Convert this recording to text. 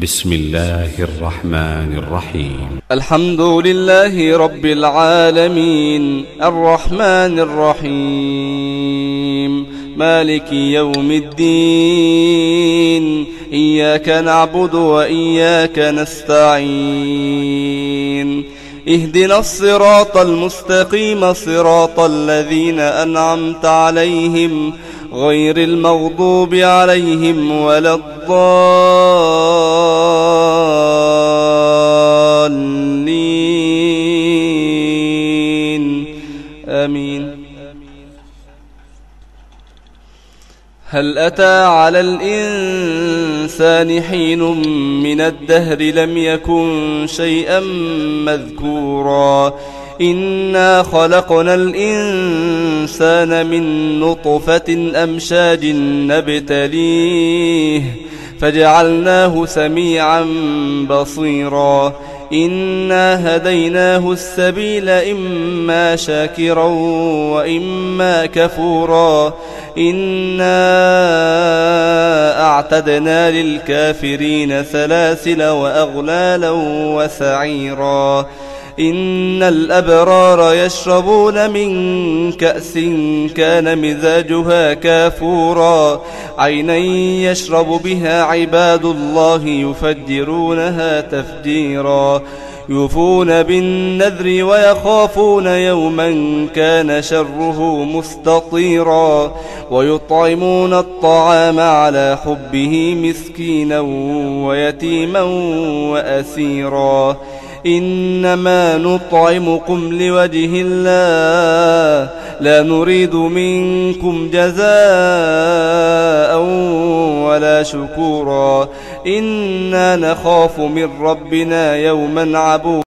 بسم الله الرحمن الرحيم. الحمد لله رب العالمين الرحمن الرحيم مالك يوم الدين إياك نعبد وإياك نستعين اهدنا الصراط المستقيم صراط الذين أنعمت عليهم غير المغضوب عليهم ولا الضالين آمين. هل أتى على الإنسان حين من الدهر لم يكن شيئا مذكورا إنا خلقنا الإنسان من نطفة أمشاج نبتليه فجعلناه سميعا بصيرا إنا هديناه السبيل إما شاكرا وإما كفورا إنا أعتدنا للكافرين سلاسل وأغلالا وسعيرا إن الأبرار يشربون من كأس كان مزاجها كافورا عينا يشرب بها عباد الله يفجرونها تفجيرا يوفون بالنذر ويخافون يوما كان شره مستطيرا ويطعمون الطعام على حبه مسكينا ويتيما وأسيرا إنما نطعمكم لوجه الله لا نريد منكم جزاء ولا شكورا إنا نخاف من ربنا يوما عبوسا